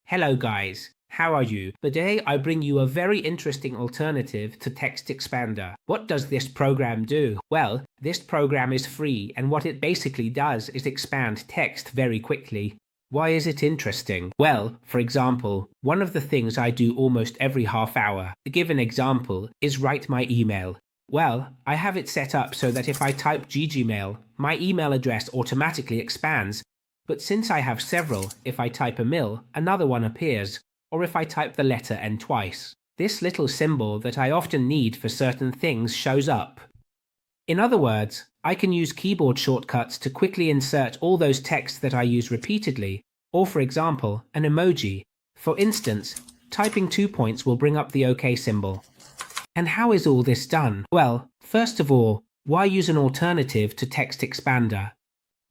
Hello guys, how are you? Today I bring you a very interesting alternative to TextExpander. What does this program do? Well, this program is free and what it basically does is expand text very quickly. Why is it interesting? Well, for example, one of the things I do almost every half hour, to give an example, is write my email. Well, I have it set up so that if I type Gmail, my email address automatically expands. But since I have several, if I type a mil, another one appears, or if I type the letter N twice, this little symbol that I often need for certain things shows up. In other words, I can use keyboard shortcuts to quickly insert all those texts that I use repeatedly, or for example, an emoji. For instance, typing 2 points will bring up the OK symbol. And how is all this done? Well, first of all, why use an alternative to TextExpander?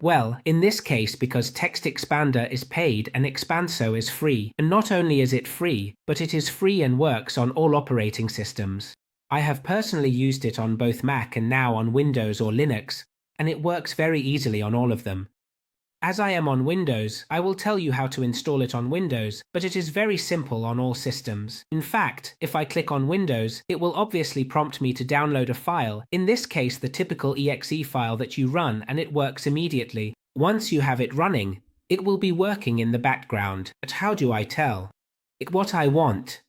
Well, in this case, because TextExpander is paid and Expanso is free. And not only is it free, but it is free and works on all operating systems. I have personally used it on both Mac and now on Windows or Linux, and it works very easily on all of them. As I am on Windows, I will tell you how to install it on Windows, but it is very simple on all systems. In fact, if I click on Windows, it will obviously prompt me to download a file, in this case the typical exe file that you run, and it works immediately. Once you have it running, it will be working in the background. But how do I tell it what I want?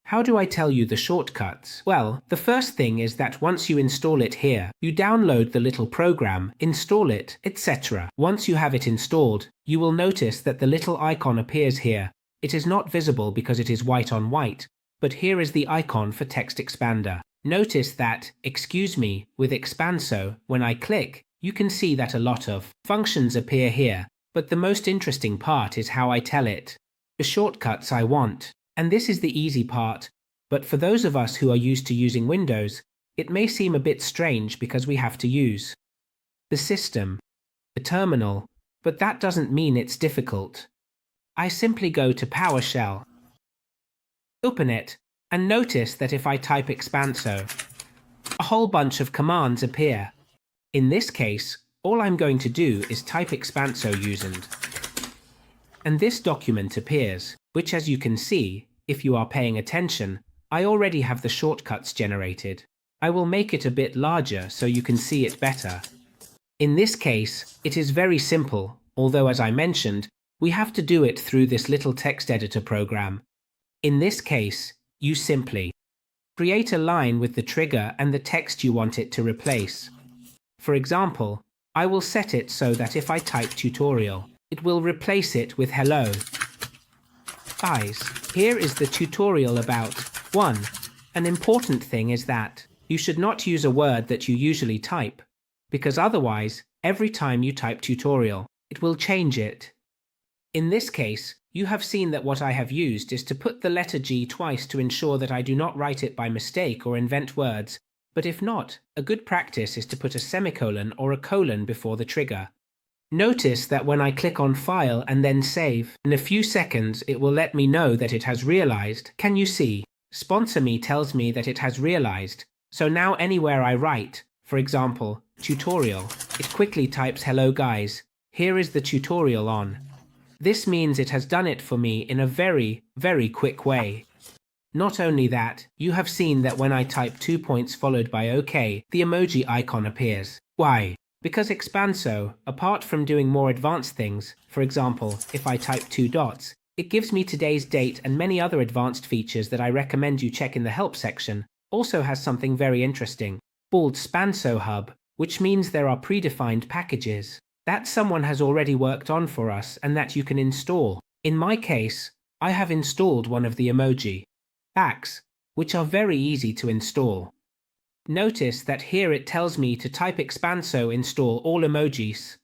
How do I tell you the shortcuts? Well, the first thing is that once you install it here, you download the little program, install it, etc. Once you have it installed, you will notice that the little icon appears here. It is not visible because it is white on white, but here is the icon for TextExpander. Notice that, excuse me, with Expanso, when I click, you can see that a lot of functions appear here, but the most interesting part is how I tell it the shortcuts I want. And this is the easy part, but for those of us who are used to using Windows, it may seem a bit strange because we have to use the system, the terminal, but that doesn't mean it's difficult. I simply go to PowerShell, open it, and notice that if I type Expanso, a whole bunch of commands appear. In this case, all I'm going to do is type Expanso using, and this document appears, which as you can see, if you are paying attention, I already have the shortcuts generated. I will make it a bit larger so you can see it better. In this case, it is very simple, although as I mentioned, we have to do it through this little text editor program. In this case, you simply create a line with the trigger and the text you want it to replace. For example, I will set it so that if I type tutorial, it will replace it with hello. Guys, here is the tutorial about 1. An important thing is that you should not use a word that you usually type, because otherwise, every time you type tutorial, it will change it. In this case, you have seen that what I have used is to put the letter G twice to ensure that I do not write it by mistake or invent words, but if not, a good practice is to put a semicolon or a colon before the trigger. Notice that when I click on File and then Save, in a few seconds it will let me know that it has realized. Can you see? Sponsor Me tells me that it has realized. So now anywhere I write, for example, tutorial, it quickly types hello guys. Here is the tutorial on. This means it has done it for me in a very, very quick way. Not only that, you have seen that when I type 2 points followed by OK, the emoji icon appears. Why? Because Expanso, apart from doing more advanced things, for example, if I type 2 dots, it gives me today's date and many other advanced features that I recommend you check in the help section, also has something very interesting, called Spanso Hub, which means there are predefined packages that someone has already worked on for us and that you can install. In my case, I have installed one of the emoji packs, which are very easy to install. Notice that here it tells me to type Expanso install all emojis.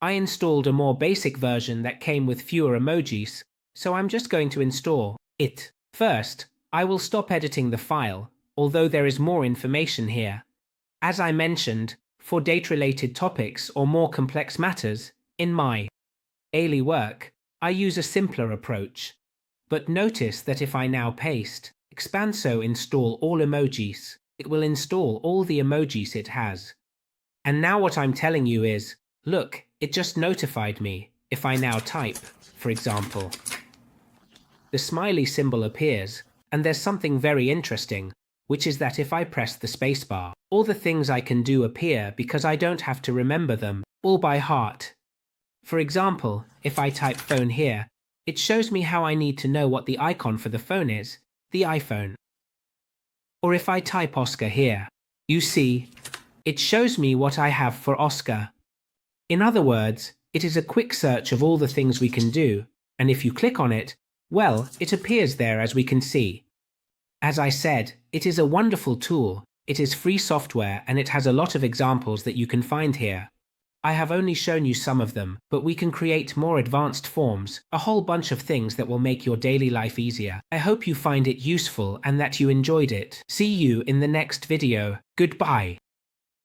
I installed a more basic version that came with fewer emojis, so I'm just going to install it. First, I will stop editing the file, although there is more information here. As I mentioned, for date-related topics or more complex matters, in my daily work, I use a simpler approach. But notice that if I now paste Expanso install all emojis, it will install all the emojis it has. And now what I'm telling you is, look, it just notified me if I now type, for example, the smiley symbol appears, and there's something very interesting, which is that if I press the spacebar, all the things I can do appear because I don't have to remember them, all by heart. For example, if I type phone here, it shows me how I need to know what the icon for the phone is, the iPhone. Or if I type Oscar here, you see, it shows me what I have for Oscar. In other words, it is a quick search of all the things we can do, and if you click on it, well, it appears there as we can see. As I said, it is a wonderful tool, it is free software, and it has a lot of examples that you can find here. I have only shown you some of them, but we can create more advanced forms, a whole bunch of things that will make your daily life easier. I hope you find it useful and that you enjoyed it. See you in the next video. Goodbye.